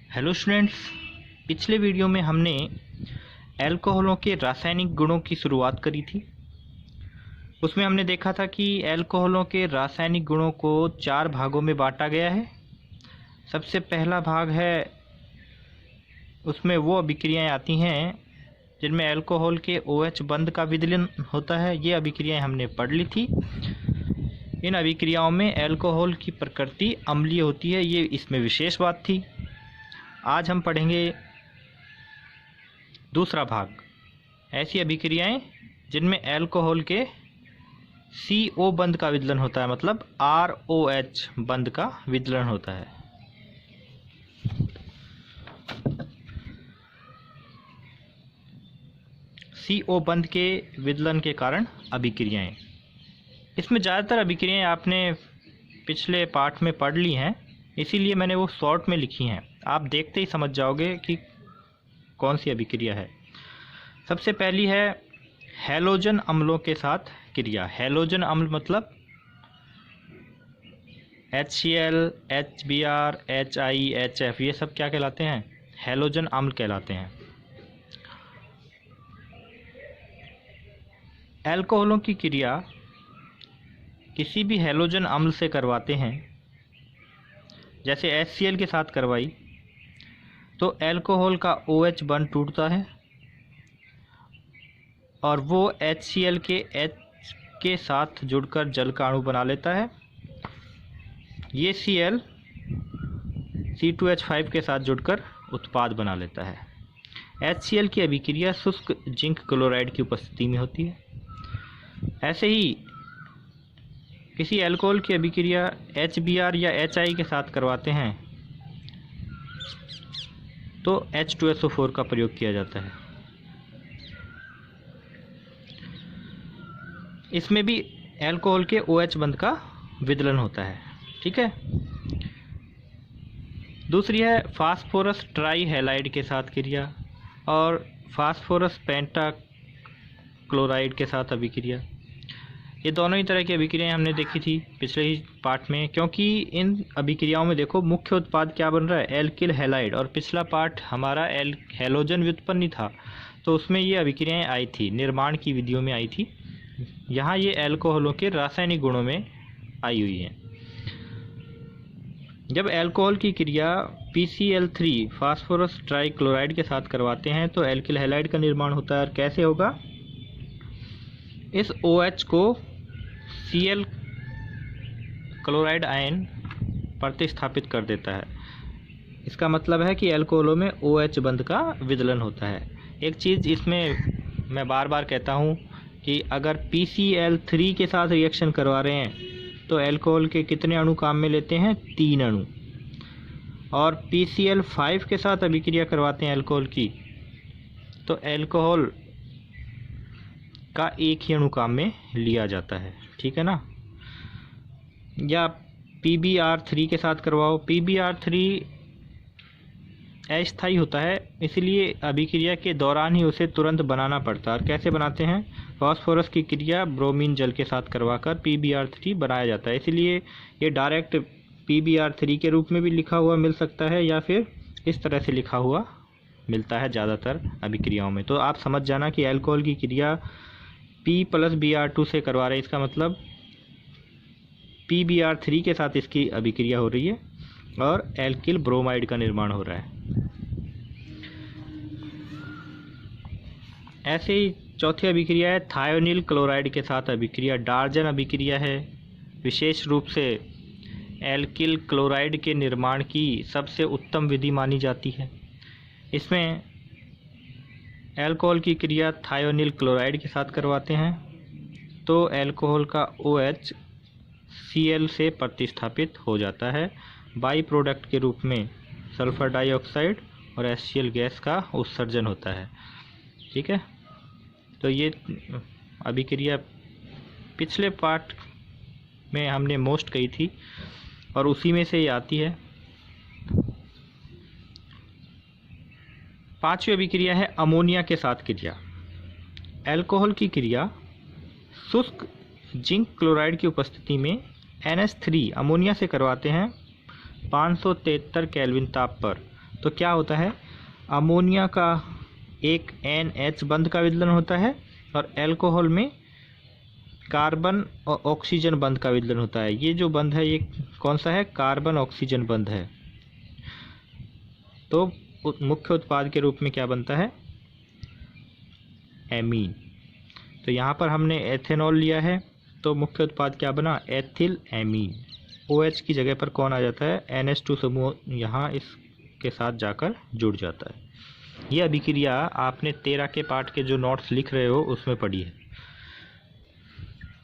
Hello students, पिछले video में हमने एल्कोहलों के रासायनिक गुणों की शुरुआत करी थी। उसमें हमने देखा था कि एल्कोहलों के रासायनिक गुणों को 4 भागों में बांटा गया है। सबसे पहला भाग है, उसमें वो अभिक्रियाएं आती हैं जिनमें एल्कोहल के OH बंध का विदलन होता है। ये अभिक्रियाएं हमने पढ़ ली थी। इन अभिक्रियाओं में एल्कोहल की प्रकृति अम्लीय होती है, ये इसमें विशेष बात थी। आज हम पढ़ेंगे दूसरा भाग, ऐसी अभिक्रियाएं जिनमें एल्कोहल के CO बंध का विदलन होता है, मतलब ROH बंध का विदलन होता है। CO बंध के विदलन के कारण अभिक्रियाएं, इसमें ज़्यादातर अभिक्रियाएं आपने पिछले पाठ में पढ़ ली हैं, इसीलिए मैंने वो शॉर्ट में लिखी हैं। आप देखते ही समझ जाओगे कि कौन सी अभिक्रिया है। सबसे पहली है हैलोजन अम्लों के साथ क्रिया। हैलोजन अम्ल मतलब HCl, HBr, HI, HF, ये सब क्या कहलाते हैं? हैलोजन अम्ल कहलाते हैं। एल्कोहलों की क्रिया किसी भी हैलोजन अम्ल से करवाते हैं, जैसे HCl के साथ करवाई तो एल्कोहल का OH बंध टूटता है और वो HCl के H के साथ जुड़कर जल का अणु बना लेता है। ये Cl C2H5 के साथ जुड़कर उत्पाद बना लेता है। HCl की अभिक्रिया शुष्क जिंक क्लोराइड की उपस्थिति में होती है। ऐसे ही किसी एल्कोहल की अभिक्रिया HBr या HI के साथ करवाते हैं तो H2SO4 का प्रयोग किया जाता है। इसमें भी एल्कोहल के OH बंध का विदलन होता है। ठीक है। दूसरी है फास्फोरस ट्राई हैलाइड के साथ क्रिया और फास्फोरस पेंटा क्लोराइड के साथ अभिक्रिया। ये दोनों ही तरह की अभिक्रियाएं हमने देखी थी पिछले ही पार्ट में, क्योंकि इन अभिक्रियाओं में देखो मुख्य उत्पाद क्या बन रहा है, एल्किल हैलाइड, और पिछला पार्ट हमारा हैलोजन व्युत्पन्न था, तो उसमें ये अभिक्रियाएं आई थी, निर्माण की विधियों में आई थी। यहाँ ये एल्कोहलों के रासायनिक गुणों में आई हुई हैं। जब एल्कोहल की क्रिया PCl3 फास्फोरस ट्राईक्लोराइड के साथ करवाते हैं तो एल्किल हैलाइड का निर्माण होता है। और कैसे होगा? इस OH को Cl क्लोराइड आयन प्रतिस्थापित कर देता है। इसका मतलब है कि एल्कोहलों में OH बंध का विदलन होता है। एक चीज़ इसमें मैं बार बार कहता हूँ कि अगर PCl3 के साथ रिएक्शन करवा रहे हैं तो एल्कोहल के कितने अणु काम में लेते हैं? 3 अणु। और PCl5 के साथ अभिक्रिया करवाते हैं एल्कोहल की तो एल्कोहल का एक ही अणु काम में लिया जाता है। ठीक है ना। या PbR3 के साथ करवाओ, PbR3 अस्थायी होता है, इसलिए अभिक्रिया के दौरान ही उसे तुरंत बनाना पड़ता है। और कैसे बनाते हैं? फास्फोरस की क्रिया ब्रोमीन जल के साथ करवाकर PbR3 बनाया जाता है। इसलिए ये डायरेक्ट PbR3 के रूप में भी लिखा हुआ मिल सकता है या फिर इस तरह से लिखा हुआ मिलता है ज़्यादातर अभिक्रियाओं में। तो आप समझ जाना कि एल्कोहल की क्रिया P+Br2 से करवा रहे हैं, इसका मतलब PbR3 के साथ इसकी अभिक्रिया हो रही है और एल्किल ब्रोमाइड का निर्माण हो रहा है। ऐसे ही चौथी अभिक्रिया है थायोनिल क्लोराइड के साथ अभिक्रिया। डार्जन अभिक्रिया है, विशेष रूप से एल्किल क्लोराइड के निर्माण की सबसे उत्तम विधि मानी जाती है। इसमें एल्कोहल की क्रिया थायोनिल क्लोराइड के साथ करवाते हैं तो एल्कोहल का OH Cl से प्रतिस्थापित हो जाता है। बाई प्रोडक्ट के रूप में सल्फर डाइऑक्साइड और HCl गैस का उत्सर्जन होता है। ठीक है। तो ये अभिक्रिया पिछले पार्ट में हमने मोस्ट कही थी और उसी में से ये आती है। पांचवी अभिक्रिया है अमोनिया के साथ क्रिया। एल्कोहल की क्रिया शुष्क जिंक क्लोराइड की उपस्थिति में NH3 अमोनिया से करवाते हैं 573 केल्विन ताप पर तो क्या होता है, अमोनिया का एक NH बंध का विदलन होता है और अल्कोहल में कार्बन और ऑक्सीजन बंध का विदलन होता है। ये जो बंध है ये कौन सा है, कार्बन ऑक्सीजन बंध है। तो मुख्य उत्पाद के रूप में क्या बनता है, एमीन। तो यहाँ पर हमने एथेनॉल लिया है, तो मुख्य उत्पाद क्या बना, एथिल एमीन। OH की जगह पर कौन आ जाता है, NH2 समूह यहाँ इसके साथ जाकर जुड़ जाता है। ये अभिक्रिया आपने 13 के पाठ के जो नोट्स लिख रहे हो उसमें पढ़ी है।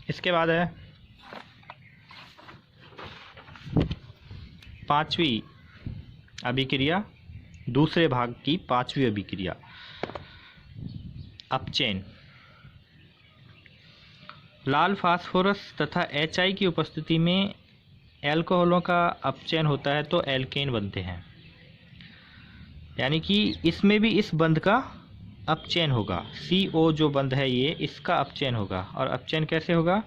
इसके बाद है 5वीं अभिक्रिया, दूसरे भाग की 5वीं अभिक्रिया, अपचयन। लाल फास्फोरस तथा HI की उपस्थिति में एल्कोहलों का अपचयन होता है तो एल्केन बनते हैं, यानी कि इसमें भी इस बंध का अपचयन होगा। CO जो बंध है ये, इसका अपचयन होगा। और अपचयन कैसे होगा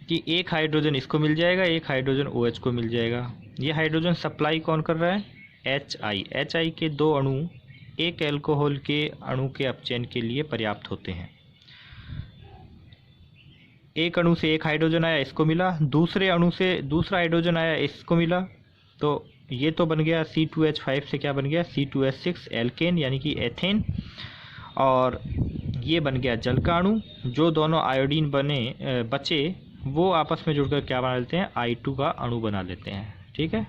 कि एक हाइड्रोजन इसको मिल जाएगा, एक हाइड्रोजन OH को मिल जाएगा। ये हाइड्रोजन सप्लाई कौन कर रहा है, HI के 2 अणु एक एल्कोहल के अणु के अपचयन के लिए पर्याप्त होते हैं। एक अणु से एक हाइड्रोजन आया, इसको मिला, दूसरे अणु से दूसरा हाइड्रोजन आया, इसको मिला, तो ये तो बन गया C2H5 से क्या बन गया, C2H6 एल्केन यानी कि एथेन। और ये बन गया जल का अणु। जो दोनों आयोडीन बचे वो आपस में जुड़कर क्या बना लेते हैं, I2 का अणु बना लेते हैं। ठीक है,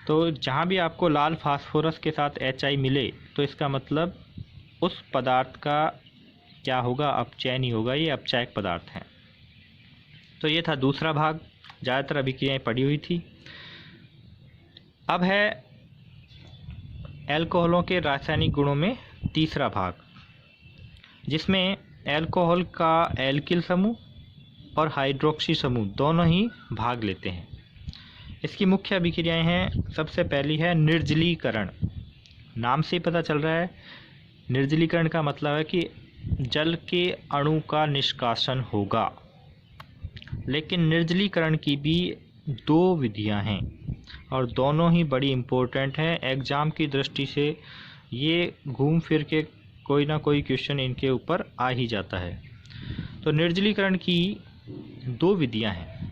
तो जहाँ भी आपको लाल फास्फोरस के साथ HI मिले तो इसका मतलब उस पदार्थ का क्या होगा, अपचयन ही होगा, ये अपचायक पदार्थ हैं। तो ये था दूसरा भाग, ज़्यादातर अभिक्रियाएं पड़ी हुई थी। अब है एल्कोहलों के रासायनिक गुणों में तीसरा भाग, जिसमें एल्कोहल का एल्किल समूह और हाइड्रोक्सी समूह दोनों ही भाग लेते हैं। इसकी मुख्य अभिक्रियाएं हैं, सबसे पहली है निर्जलीकरण। नाम से ही पता चल रहा है, निर्जलीकरण का मतलब है कि जल के अणु का निष्कासन होगा। लेकिन निर्जलीकरण की भी 2 विधियां हैं और दोनों ही बड़ी इम्पोर्टेंट हैं। एग्ज़ाम की दृष्टि से ये घूम फिर के कोई ना कोई क्वेश्चन इनके ऊपर आ ही जाता है। तो निर्जलीकरण की 2 विधियां हैं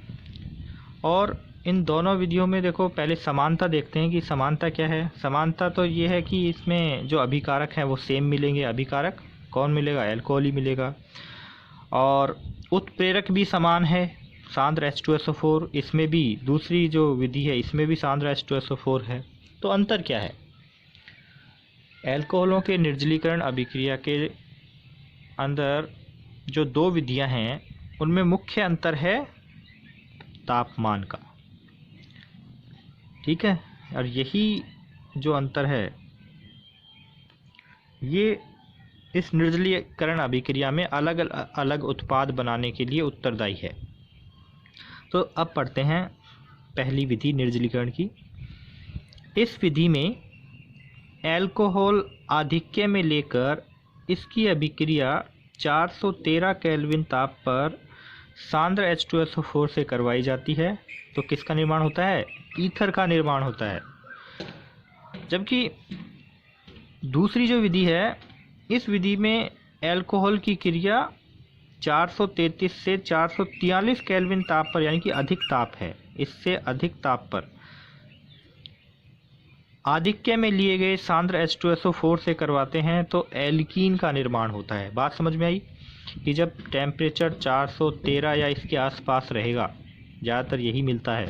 और इन दोनों विधियों में देखो, पहले समानता देखते हैं कि समानता क्या है। समानता तो ये है कि इसमें जो अभिकारक हैं वो सेम मिलेंगे। अभिकारक कौन मिलेगा, अल्कोहल ही मिलेगा। और उत्प्रेरक भी समान है, सांद्र H2SO4। इसमें भी दूसरी जो विधि है इसमें भी सांद्र H2SO4 है। तो अंतर क्या है, एल्कोहलों के निर्जलीकरण अभिक्रिया के अंदर जो 2 विधियां हैं उनमें मुख्य अंतर है तापमान का। ठीक है, और यही जो अंतर है ये इस निर्जलीकरण अभिक्रिया में अलग अलग उत्पाद बनाने के लिए उत्तरदायी है। तो अब पढ़ते हैं पहली विधि निर्जलीकरण की। इस विधि में एल्कोहल आधिक्य में लेकर इसकी अभिक्रिया 413 केल्विन ताप पर सांद्र H2SO4 से करवाई जाती है। तो किसका निर्माण होता है, ईथर का निर्माण होता है। जबकि दूसरी जो विधि है, इस विधि में एल्कोहल की क्रिया 433 से 443 केल्विन ताप पर, यानी कि अधिक ताप है, इससे अधिक ताप पर आधिक्य में लिए गए सांद्र H2SO4 से करवाते हैं तो एल्कीन का निर्माण होता है। बात समझ में आई कि जब टेम्परेचर 413 या इसके आसपास रहेगा, ज़्यादातर यही मिलता है,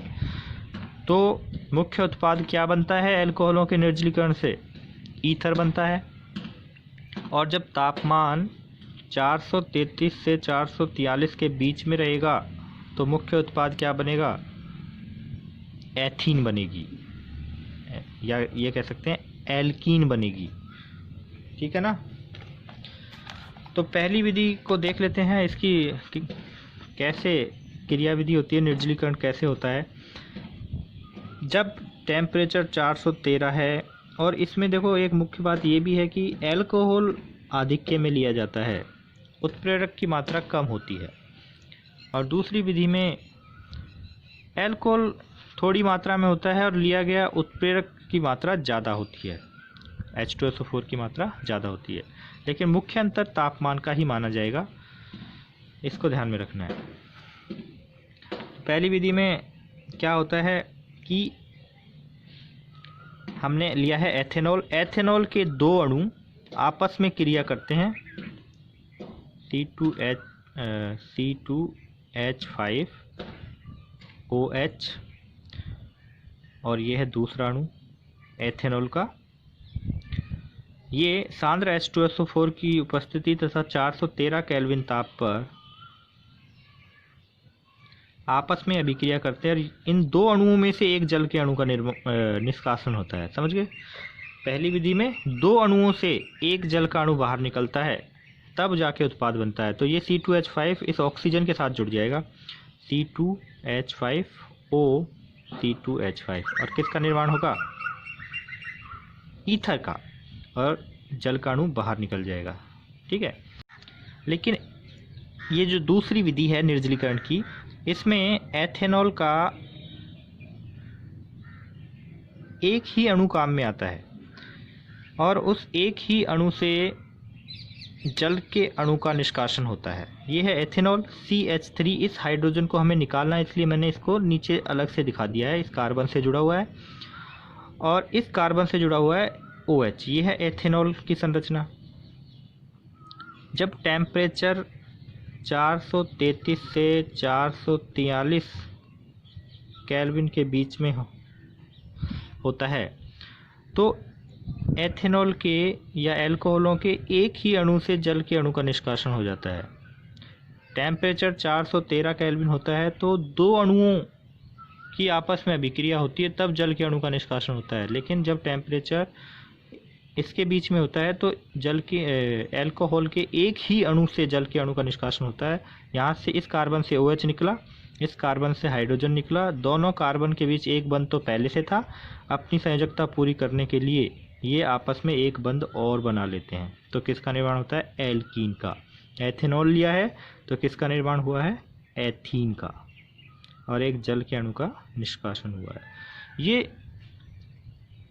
तो मुख्य उत्पाद क्या बनता है एल्कोहलों के निर्जलीकरण से, ईथर बनता है। और जब तापमान 433 से 443 के बीच में रहेगा तो मुख्य उत्पाद क्या बनेगा, एथीन बनेगी, या ये कह सकते हैं एल्कीन बनेगी। ठीक है ना। तो पहली विधि को देख लेते हैं, इसकी कैसे क्रियाविधि होती है, निर्जलीकरण कैसे होता है। जब टेम्परेचर 413 है, और इसमें देखो एक मुख्य बात ये भी है कि एल्कोहल आधिक्य में लिया जाता है, उत्प्रेरक की मात्रा कम होती है। और दूसरी विधि में एल्कोहल थोड़ी मात्रा में होता है और लिया गया उत्प्रेरक की मात्रा ज़्यादा होती है, H2SO4 की मात्रा ज़्यादा होती है, लेकिन मुख्य अंतर तापमान का ही माना जाएगा, इसको ध्यान में रखना है। पहली विधि में क्या होता है कि हमने लिया है एथेनॉल। एथेनॉल के दो अणु आपस में क्रिया करते हैं, C2H5OH, और ये है दूसरा अणु एथेनॉल का। ये सांद्र H2SO4 की उपस्थिति तथा 413 केल्विन ताप पर आपस में अभिक्रिया करते हैं और इन दो अणुओं में से एक जल के अणु का निष्कासन होता है। समझ गए? पहली विधि में दो अणुओं से एक जल का अणु बाहर निकलता है, तब जाके उत्पाद बनता है। तो ये C2H5 इस ऑक्सीजन के साथ जुड़ जाएगा, C2H5O C2H5, और किसका निर्माण होगा? ईथर का, और जल का अणु बाहर निकल जाएगा। ठीक है। लेकिन ये जो दूसरी विधि है निर्जलीकरण की, इसमें एथेनॉल का एक ही अणु काम में आता है और उस एक ही अणु से जल के अणु का निष्कासन होता है। ये है एथेनॉल CH3। इस हाइड्रोजन को हमें निकालना है, इसलिए मैंने इसको नीचे अलग से दिखा दिया है। इस कार्बन से जुड़ा हुआ है और इस कार्बन से जुड़ा हुआ है OH। ये है एथेनॉल की संरचना। जब टेम्परेचर 433 से 443 केल्विन के बीच में होता है तो एथेनॉल के या अल्कोहलों के एक ही अणु से जल के अणु का निष्कासन हो जाता है। टेम्परेचर 413 केल्विन होता है तो दो अणुओं की आपस में अभिक्रिया होती है, तब जल के अणु का निष्कासन होता है। लेकिन जब टेम्परेचर इसके बीच में होता है तो जल के अल्कोहल के एक ही अणु से जल के अणु का निष्कासन होता है। यहाँ से इस कार्बन से OH निकला, इस कार्बन से हाइड्रोजन निकला। दोनों कार्बन के बीच एक बंध तो पहले से था, अपनी संयोजकता पूरी करने के लिए ये आपस में एक बंध और बना लेते हैं। तो किसका निर्माण होता है? एल्कीन का। एथेनॉल लिया है तो किसका निर्माण हुआ है? एथीन का, और एक जल के अणु का निष्कासन हुआ है। ये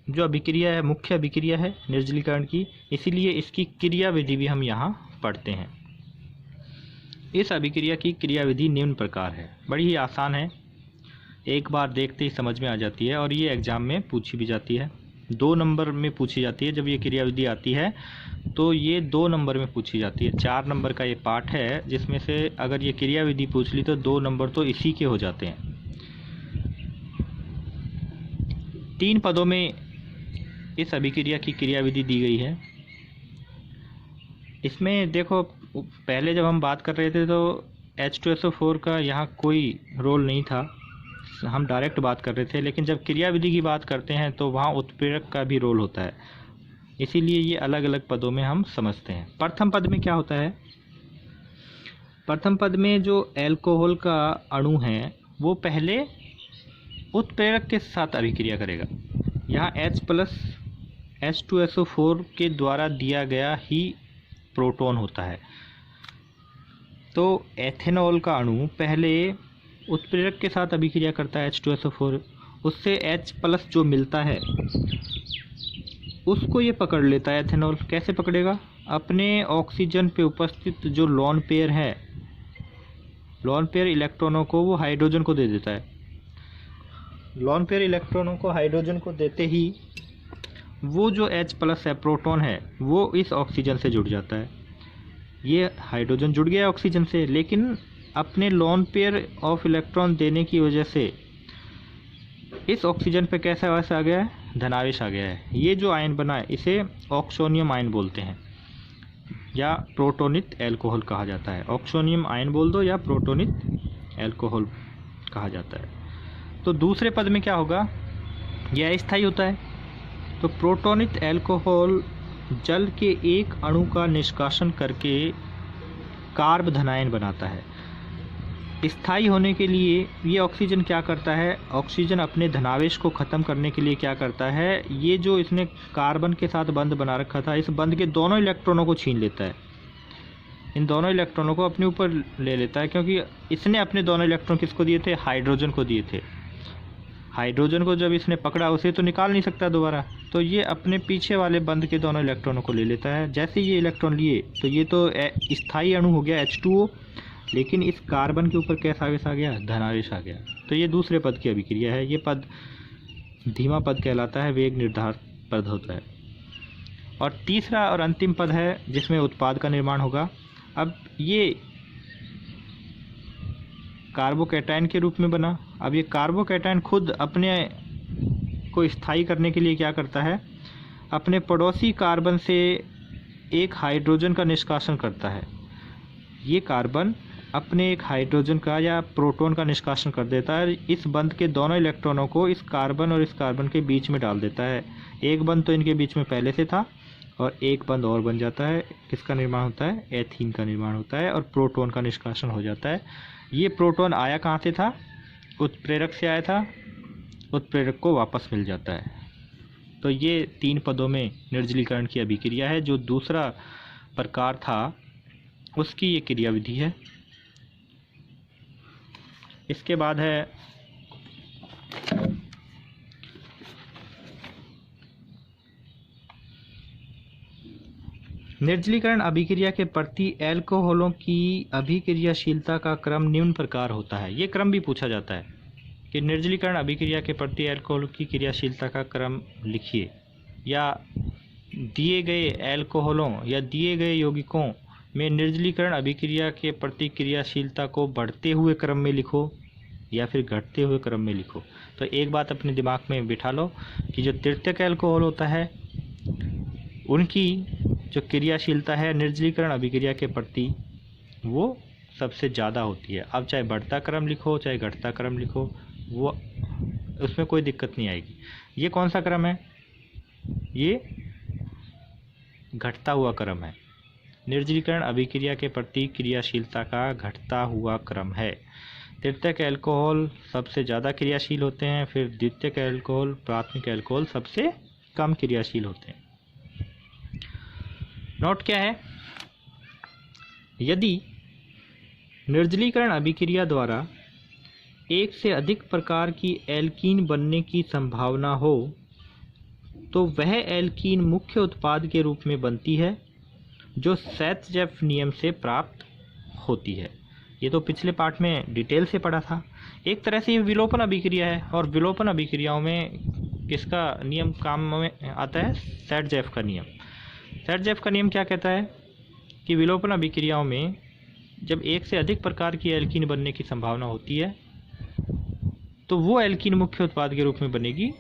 जो अभिक्रिया है मुख्य अभिक्रिया है निर्जलीकरण की, इसीलिए इसकी क्रिया विधि भी हम यहाँ पढ़ते हैं। इस अभिक्रिया की क्रिया विधि निम्न प्रकार है, बड़ी ही आसान है, एक बार देखते ही समझ में आ जाती है और ये एग्जाम में पूछी भी जाती है। 2 नंबर में पूछी जाती है। जब ये क्रिया विधि आती है तो ये 2 नंबर में पूछी जाती है। 4 नंबर का ये पार्ट है, जिसमें से अगर ये क्रिया विधि पूछ ली तो 2 नंबर तो इसी के हो जाते हैं। 3 पदों में इस अभिक्रिया की क्रिया विधि दी गई है। इसमें देखो, पहले जब हम बात कर रहे थे तो H2SO4 का यहाँ कोई रोल नहीं था, हम डायरेक्ट बात कर रहे थे। लेकिन जब क्रिया विधि की बात करते हैं तो वहाँ उत्प्रेरक का भी रोल होता है, इसीलिए ये अलग अलग पदों में हम समझते हैं। प्रथम पद में क्या होता है? प्रथम पद में जो एल्कोहल का अणु है वो पहले उत्प्रेरक के साथ अभिक्रिया करेगा। यहाँ H+H2SO4 के द्वारा दिया गया ही प्रोटॉन होता है। तो एथेनॉल का अणु पहले उत्प्रेरक के साथ अभिक्रिया करता है H2SO4, उससे H+ जो मिलता है उसको ये पकड़ लेता है एथेनॉल। कैसे पकड़ेगा? अपने ऑक्सीजन पे उपस्थित जो लोन पेयर है, लोन पेयर इलेक्ट्रॉनों को वो हाइड्रोजन को दे देता है। लोन पेयर इलेक्ट्रॉनों को हाइड्रोजन को देते ही वो जो H+ है, प्रोटॉन है, वो इस ऑक्सीजन से जुड़ जाता है। ये हाइड्रोजन जुड़ गया ऑक्सीजन से, लेकिन अपने लोन पेयर ऑफ इलेक्ट्रॉन देने की वजह से इस ऑक्सीजन पे कैसा आवेश आ गया है? धनावेश आ गया है। ये जो आयन बना है इसे ऑक्सोनियम आयन बोलते हैं या प्रोटोनित एल्कोहल कहा जाता है। ऑक्सोनियम आयन बोल दो या प्रोटोनित एल्कोहल कहा जाता है। तो दूसरे पद में क्या होगा? यह अस्थायी होता है। तो प्रोटोनित एल्कोहल जल के एक अणु का निष्कासन करके कार्ब धनायन बनाता है। स्थायी होने के लिए ये ऑक्सीजन क्या करता है? ऑक्सीजन अपने धनावेश को ख़त्म करने के लिए क्या करता है? ये जो इसने कार्बन के साथ बंध बना रखा था, इस बंध के दोनों इलेक्ट्रॉनों को छीन लेता है। इन दोनों इलेक्ट्रॉनों को अपने ऊपर ले लेता है, क्योंकि इसने अपने दोनों इलेक्ट्रॉन किसको दिए थे? हाइड्रोजन को दिए थे। हाइड्रोजन को जब इसने पकड़ा उसे तो निकाल नहीं सकता दोबारा, तो ये अपने पीछे वाले बंध के दोनों इलेक्ट्रॉनों को ले लेता है। जैसे ये इलेक्ट्रॉन लिए तो ये तो स्थायी अणु हो गया H2O, लेकिन इस कार्बन के ऊपर कैसा आवेश आ गया, धनावेश आ गया। तो ये दूसरे पद की अभिक्रिया है। ये पद धीमा पद कहलाता है, वेग निर्धारक पद होता है। और तीसरा और अंतिम पद है जिसमें उत्पाद का निर्माण होगा। अब ये कार्बोकैटायन के रूप में बना। अब ये कार्बोकैटायन खुद अपने को स्थायी करने के लिए क्या करता है, अपने पड़ोसी कार्बन से एक हाइड्रोजन का निष्कासन करता है। ये कार्बन अपने एक हाइड्रोजन का या प्रोटॉन का निष्कासन कर देता है। इस बंध के दोनों इलेक्ट्रॉनों को इस कार्बन और इस कार्बन के बीच में डाल देता है। एक बंध तो इनके बीच में पहले से था और एक बंध और बन जाता है। किसका निर्माण होता है, एथीन का निर्माण होता है और प्रोटॉन का निष्कासन हो जाता है। ये प्रोटॉन आया कहाँ से था, उत्प्रेरक से आया था, उत्प्रेरक को वापस मिल जाता है। तो ये 3 पदों में निर्जलीकरण की अभिक्रिया है। जो दूसरा प्रकार था उसकी ये क्रिया विधि है। इसके बाद है निर्जलीकरण अभिक्रिया के प्रति एल्कोहलों की अभिक्रियाशीलता का क्रम निम्न प्रकार होता है। ये क्रम भी पूछा जाता है कि निर्जलीकरण अभिक्रिया के प्रति एल्कोहल की क्रियाशीलता का क्रम लिखिए, या दिए गए एल्कोहलों या दिए गए यौगिकों में निर्जलीकरण अभिक्रिया के प्रति क्रियाशीलता को बढ़ते हुए क्रम में लिखो या फिर घटते हुए क्रम में लिखो। तो एक बात अपने दिमाग में बिठा लो कि जो तृतीयक एल्कोहल होता है उनकी जो क्रियाशीलता है निर्जलीकरण अभिक्रिया के प्रति वो सबसे ज़्यादा होती है। अब चाहे बढ़ता क्रम लिखो चाहे घटता क्रम लिखो, वो उसमें कोई दिक्कत नहीं आएगी। ये कौन सा क्रम है, ये घटता हुआ क्रम है। निर्जलीकरण अभिक्रिया के प्रति क्रियाशीलता का घटता हुआ क्रम है। तृतीयक एल्कोहल सबसे ज़्यादा क्रियाशील होते हैं, फिर द्वितीयक एल्कोहल, प्राथमिक एल्कोहल सबसे कम क्रियाशील होते हैं। नोट क्या है, यदि निर्जलीकरण अभिक्रिया द्वारा एक से अधिक प्रकार की एल्कीन बनने की संभावना हो तो वह एल्कीन मुख्य उत्पाद के रूप में बनती है जो सेत्जेफ नियम से प्राप्त होती है। ये तो पिछले पार्ट में डिटेल से पढ़ा था। एक तरह से ये विलोपन अभिक्रिया है और विलोपन अभिक्रियाओं में किसका नियम काम में आता है, सेत्जेफ का नियम। सेत्जेफ का नियम क्या कहता है कि विलोपन अभिक्रियाओं में जब एक से अधिक प्रकार की एल्कीन बनने की संभावना होती है तो वो एल्कीन मुख्य उत्पाद के रूप में बनेगी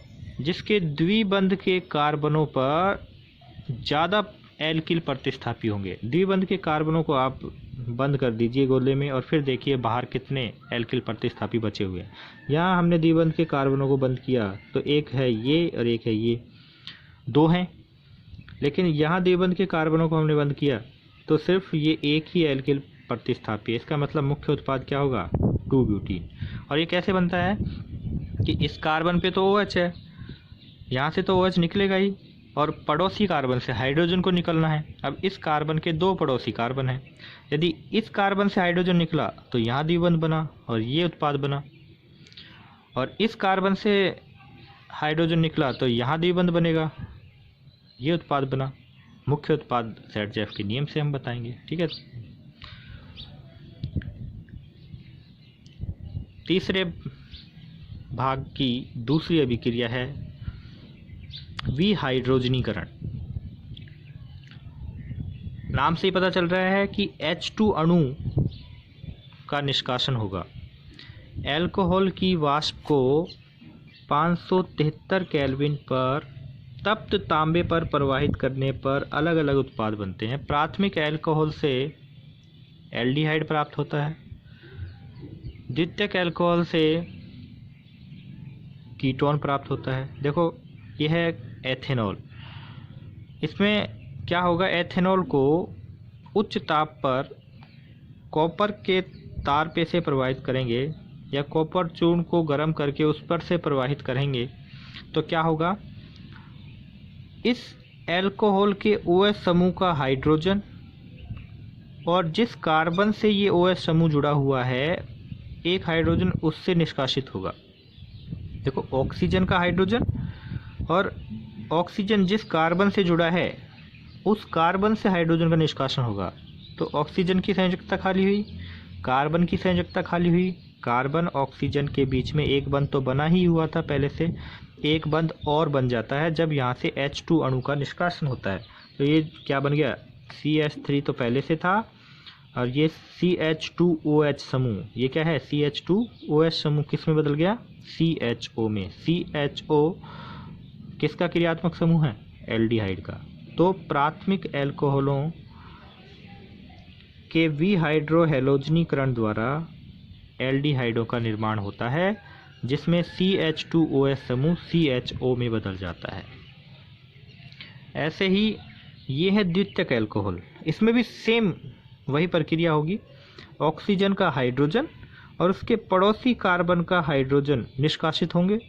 जिसके द्विबंध के कार्बनों पर ज़्यादा एल्किल प्रतिस्थापी होंगे। द्विबंध के कार्बनों को आप बंद कर दीजिए गोले में और फिर देखिए बाहर कितने एल्किल प्रतिस्थापी बचे हुए हैं। यहाँ हमने द्विबंध के कार्बनों को बंद किया तो एक है ये और एक है ये, 2 हैं। लेकिन यहाँ द्विबंध के कार्बनों को हमने बंद किया तो सिर्फ ये एक ही एल्किल प्रतिस्थापी है। इसका मतलब मुख्य उत्पाद क्या होगा, 2 ब्यूटीन। और ये कैसे बनता है कि इस कार्बन पे तो OH है, यहाँ से तो OH निकलेगा ही और पड़ोसी कार्बन से हाइड्रोजन को निकलना है। अब इस कार्बन के 2 पड़ोसी कार्बन हैं, यदि इस कार्बन से हाइड्रोजन निकला तो यहाँ द्विबंध बना और ये उत्पाद बना, और इस कार्बन से हाइड्रोजन निकला तो यहाँ द्विबंध बनेगा, ये उत्पाद बना। मुख्य उत्पाद सेत्जेफ के नियम से हम बताएंगे, ठीक है। तीसरे भाग की दूसरी अभिक्रिया है विहाइड्रोजनीकरण। नाम से ही पता चल रहा है कि H2 अणु का निष्कासन होगा। एल्कोहल की वाष्प को 573 केल्विन पर तप्त तांबे पर प्रवाहित करने पर अलग अलग उत्पाद बनते हैं। प्राथमिक एल्कोहल से एल्डिहाइड प्राप्त होता है, द्वितीयक एल्कोहल से कीटोन प्राप्त होता है। देखो यह है एथेनॉल। इसमें क्या होगा, एथेनॉल को उच्च ताप पर कॉपर के तार पे से प्रवाहित करेंगे या कॉपर चूर्ण को गर्म करके उस पर से प्रवाहित करेंगे तो क्या होगा, इस एल्कोहल के OH समूह का हाइड्रोजन और जिस कार्बन से ये OH समूह जुड़ा हुआ है एक हाइड्रोजन उससे निष्कासित होगा। देखो ऑक्सीजन का हाइड्रोजन और ऑक्सीजन जिस कार्बन से जुड़ा है उस कार्बन से हाइड्रोजन का निष्कासन होगा। तो ऑक्सीजन की संयोजकता खाली हुई, कार्बन की संयोजकता खाली हुई, कार्बन ऑक्सीजन के बीच में एक बंध तो बना ही हुआ था पहले से, एक बंध और बन जाता है जब यहाँ से H2 अणु का निष्कासन होता है। तो ये क्या बन गया, CH3 तो पहले से था और ये CH2OH समूह, ये क्या है CH2OH समूह किस में बदल गया, CHO में। CHO किसका क्रियात्मक समूह है, एल्डिहाइड का। तो प्राथमिक एल्कोहलों के विहाइड्रोहेलोजनीकरण द्वारा एल्डिहाइडों का निर्माण होता है जिसमें CH2OH समूह CHO में बदल जाता है। ऐसे ही ये है द्वितीयक एल्कोहल, इसमें भी सेम वही प्रक्रिया होगी। ऑक्सीजन का हाइड्रोजन और उसके पड़ोसी कार्बन का हाइड्रोजन निष्कासित होंगे।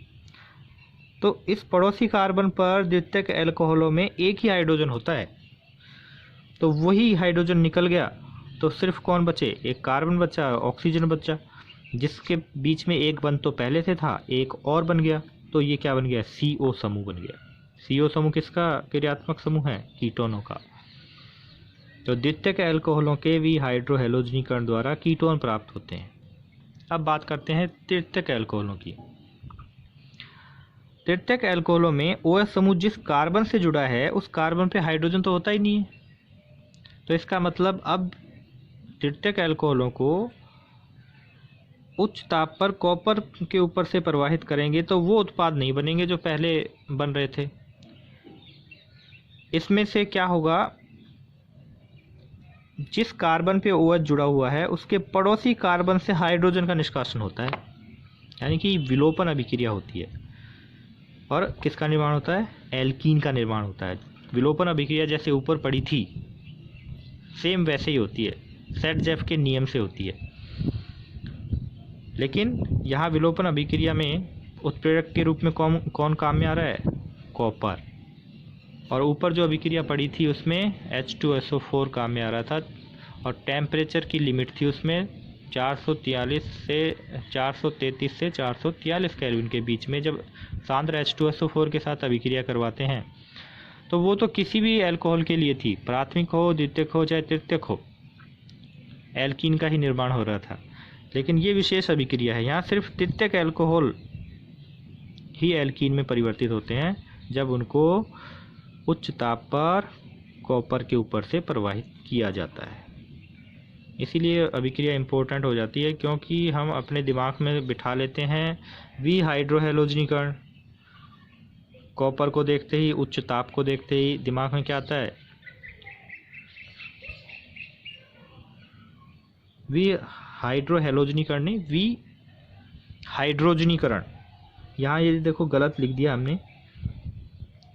तो इस पड़ोसी कार्बन पर द्वितीयक एल्कोहलों में एक ही हाइड्रोजन होता है, तो वही हाइड्रोजन निकल गया तो सिर्फ कौन बचे, एक कार्बन बचा, ऑक्सीजन बचा, जिसके बीच में एक बंध तो पहले से था, एक और बन गया। तो ये क्या बन गया, CO समूह बन गया। CO समूह किसका क्रियात्मक समूह है, कीटोनों का। तो द्वितीयक एल्कोहलों के विहाइड्रोहेलोजनीकरण द्वारा कीटोन प्राप्त होते हैं। अब बात करते हैं तृतीयक एल्कोहलों की। तृतीयक एल्कोहलों में OH समूह जिस कार्बन से जुड़ा है उस कार्बन पे हाइड्रोजन तो होता ही नहीं है। तो इसका मतलब अब तृतीयक एल्कोहलों को उच्च ताप पर कॉपर के ऊपर से प्रवाहित करेंगे तो वो उत्पाद नहीं बनेंगे जो पहले बन रहे थे। इसमें से क्या होगा, जिस कार्बन पे OH जुड़ा हुआ है उसके पड़ोसी कार्बन से हाइड्रोजन का निष्कासन होता है, यानी कि विलोपन अभिक्रिया होती है। और किसका निर्माण होता है, एल्कीन का निर्माण होता है। विलोपन अभिक्रिया जैसे ऊपर पड़ी थी सेम वैसे ही होती है, सेट-जेफ के नियम से होती है। लेकिन यहाँ विलोपन अभिक्रिया में उत्प्रेरक के रूप में कौन काम में आ रहा है, कॉपर। और ऊपर जो अभिक्रिया पड़ी थी उसमें H2SO4 काम में आ रहा था और टेम्परेचर की लिमिट थी उसमें 433 से 443 केल्विन के बीच में। जब सांद्र H2SO4 के साथ अभिक्रिया करवाते हैं तो वो तो किसी भी एल्कोहल के लिए थी, प्राथमिक हो, द्वितीयक हो, चाहे तृतीयक हो, एल्कीन का ही निर्माण हो रहा था। लेकिन ये विशेष अभिक्रिया है, यहाँ सिर्फ तृतीयक एल्कोहल ही एल्कीन में परिवर्तित होते हैं जब उनको उच्च ताप पर कॉपर के ऊपर से प्रवाहित किया जाता है। इसीलिए अभिक्रिया इम्पोर्टेंट हो जाती है, क्योंकि हम अपने दिमाग में बिठा लेते हैं विहाइड्रोहेलोजनीकरण, कॉपर को देखते ही, उच्च ताप को देखते ही दिमाग में क्या आता है, विहाइड्रोहेलोजनीकरण नहीं, विहाइड्रोजनीकरण। यहाँ ये देखो गलत लिख दिया हमने,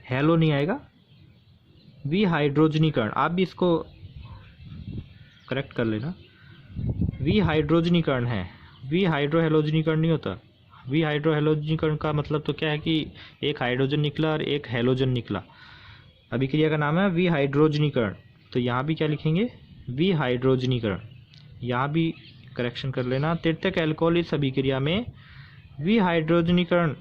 हेलो नहीं आएगा, विहाइड्रोजनीकरण। आप भी इसको करेक्ट कर लेना, विहाइड्रोजनीकरण है, विहाइड्रोहेलोजनीकरण नहीं होता। विहाइड्रोहेलोजनीकरण का मतलब तो क्या है कि एक हाइड्रोजन निकला और एक हेलोजन निकला, अभिक्रिया का नाम है विहाइड्रोजनीकरण। तो यहाँ भी क्या लिखेंगे, विहाइड्रोजनीकरण। यहाँ भी करेक्शन कर लेना, तृतीयक एल्कोहल इस अभिक्रिया में विहाइड्रोजनीकरण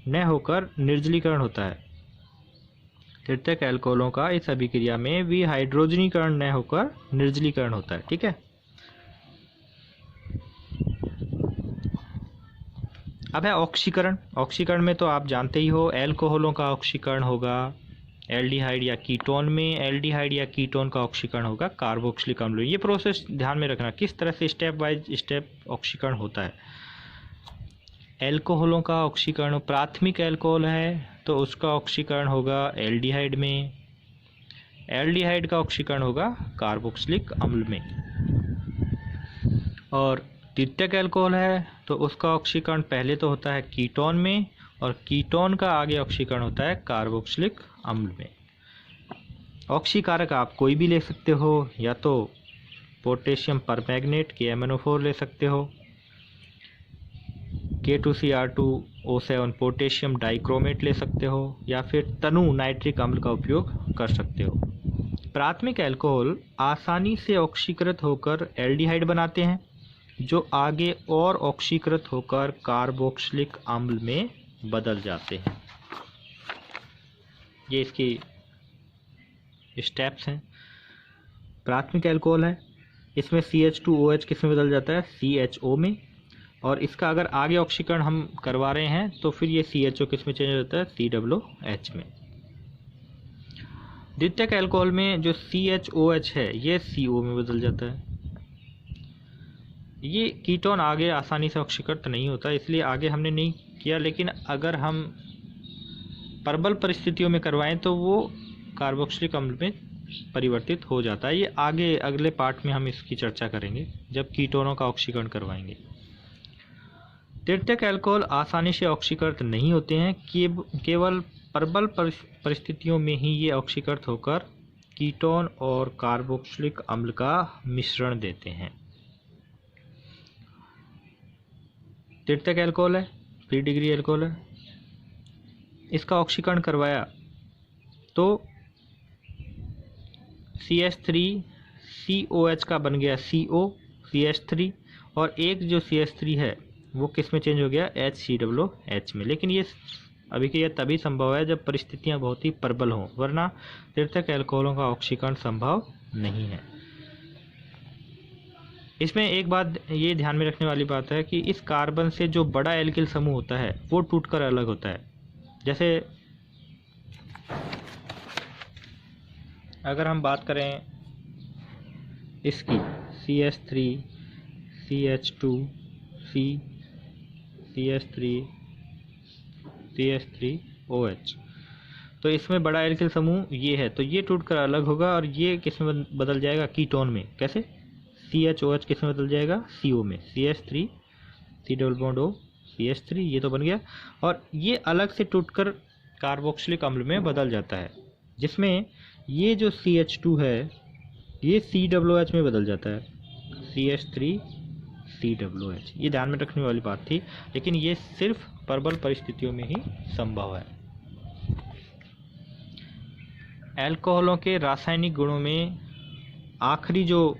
न होकर निर्जलीकरण होता है। तृतीयक एल्कोहलों का इस अभिक्रिया में विहाइड्रोजनीकरण न होकर निर्जलीकरण होता है। ठीक है, अब है ऑक्सीकरण। ऑक्सीकरण में तो आप जानते ही हो, एल्कोहलों का ऑक्सीकरण होगा एल्डिहाइड या कीटोन में, एल्डिहाइड या कीटोन का ऑक्सीकरण होगा कार्बोक्सिलिक अम्ल। ये प्रोसेस ध्यान में रखना किस तरह से स्टेप बाय स्टेप ऑक्सीकरण होता है। एल्कोहलों का ऑक्सीकरण, प्राथमिक एल्कोहल है तो उसका ऑक्सीकरण होगा एल्डिहाइड में, एल्डिहाइड का ऑक्सीकरण होगा कार्बोक्सिलिक अम्ल में। और द्वितीयक एल्कोहल है तो उसका ऑक्सीकरण पहले तो होता है कीटोन में और कीटोन का आगे ऑक्सीकरण होता है कार्बोक्सिलिक अम्ल में। ऑक्सीकारक आप कोई भी ले सकते हो, या तो पोटेशियम परमैंगनेट KMnO4 ले सकते हो, K2Cr2O7 पोटेशियम डाइक्रोमेट ले सकते हो, या फिर तनु नाइट्रिक अम्ल का उपयोग कर सकते हो। प्राथमिक एल्कोहल आसानी से ऑक्सीकृत होकर एल्डिहाइड बनाते हैं, जो आगे और ऑक्सीकृत होकर कार्बोक्सिलिक अम्ल में बदल जाते हैं। ये इसकी स्टेप्स हैं। प्राथमिक अल्कोहल है, इसमें CH2OH किस में बदल जाता है, CHO में, और इसका अगर आगे ऑक्सीकरण हम करवा रहे हैं तो फिर ये CHO किस में चेंज हो जाता है, COOH में। द्वितीयक अल्कोहल में जो CHOH है ये CO में बदल जाता है। ये कीटोन आगे आसानी से ऑक्सीकृत नहीं होता, इसलिए आगे हमने नहीं किया, लेकिन अगर हम प्रबल परिस्थितियों में करवाएं तो वो कार्बोक्सिलिक अम्ल में परिवर्तित हो जाता है। ये आगे अगले पार्ट में हम इसकी चर्चा करेंगे जब कीटोनों का ऑक्सीकरण करवाएंगे। तृतीयक अल्कोहल आसानी से ऑक्सीकृत नहीं होते हैं, केवल प्रबल परिस्थितियों में ही ये ऑक्सीकृत होकर कीटोन और कार्बोक्सिलिक अम्ल का मिश्रण देते हैं। तृतीयक अल्कोहल है, प्री डिग्री अल्कोहल है, इसका ऑक्सीकरण करवाया तो CH3COH का बन गया CO CH3, और एक जो CH3 है वो किस में चेंज हो गया, HCOOH में। लेकिन ये अभिक्रिया तभी संभव है जब परिस्थितियां बहुत ही प्रबल हों, वरना तृतीयक अल्कोहलों का ऑक्सीकरण संभव नहीं है। इसमें एक बात ये ध्यान में रखने वाली बात है कि इस कार्बन से जो बड़ा एल्किल समूह होता है वो टूटकर अलग होता है। जैसे अगर हम बात करें इसकी CH3 CH2 CH3OH, तो इसमें बड़ा एल्किल समूह ये है, तो ये टूटकर अलग होगा और ये किस में बदल जाएगा, कीटोन में। कैसे, CHOH किस में बदल जाएगा, CO में, CH3 C double bond O CH3, ये तो बन गया, और ये अलग से टूटकर कार्बोक्सिलिक अम्ल में बदल जाता है, जिसमें ये जो CH2 है ये COOH में बदल जाता है, CH3COOH। ये ध्यान में रखने वाली बात थी, लेकिन ये सिर्फ प्रबल परिस्थितियों में ही संभव है। अल्कोहलों के रासायनिक गुणों में आखिरी जो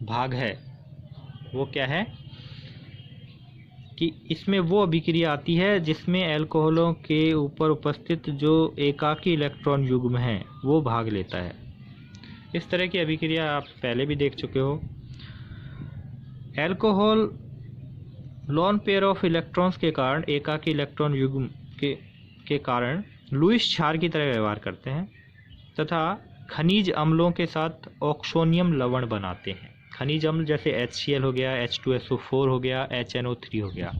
भाग है वो क्या है कि इसमें वो अभिक्रिया आती है जिसमें अल्कोहलों के ऊपर उपस्थित जो एकाकी इलेक्ट्रॉन युग्म है वो भाग लेता है। इस तरह की अभिक्रिया आप पहले भी देख चुके हो। Alcohol lone pair of electrons के कारण, एकाकी इलेक्ट्रॉन युग्म के कारण लुईस क्षार की तरह व्यवहार करते हैं तथा खनिज अम्लों के साथ ऑक्सोनियम लवण बनाते हैं। खनिज अम्ल जैसे HCl हो गया, H2SO4 हो गया, HNO3 हो गया।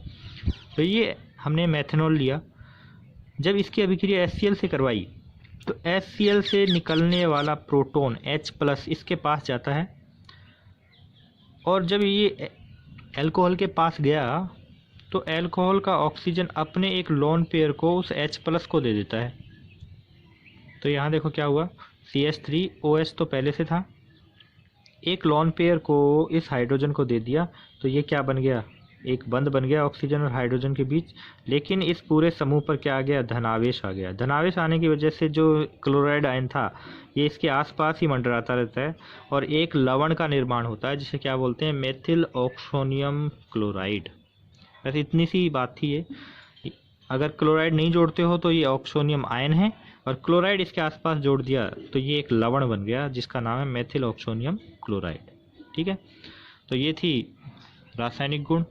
तो ये हमने मेथनॉल लिया, जब इसकी अभिक्रिया HCl से करवाई तो HCl से निकलने वाला प्रोटॉन H+ इसके पास जाता है, और जब ये अल्कोहल के पास गया तो अल्कोहल का ऑक्सीजन अपने एक लोन पेयर को उस H+ को दे देता है। तो यहाँ देखो क्या हुआ, CH3OH तो पहले से था, एक लोन पेयर को इस हाइड्रोजन को दे दिया, तो ये क्या बन गया, एक बंध बन गया ऑक्सीजन और हाइड्रोजन के बीच। लेकिन इस पूरे समूह पर क्या आ गया, धनावेश आ गया। धनावेश आने की वजह से जो क्लोराइड आयन था ये इसके आसपास ही मंडराता रहता है और एक लवण का निर्माण होता है जिसे क्या बोलते हैं, मेथिल ऑक्सोनियम क्लोराइड। बस इतनी सी बात थी ये, अगर क्लोराइड नहीं जोड़ते हो तो ये ऑक्सोनियम आयन है, और क्लोराइड इसके आसपास जोड़ दिया तो ये एक लवण बन गया जिसका नाम है मेथिल ऑक्सोनियम क्लोराइड। ठीक है, तो ये थी रासायनिक गुण।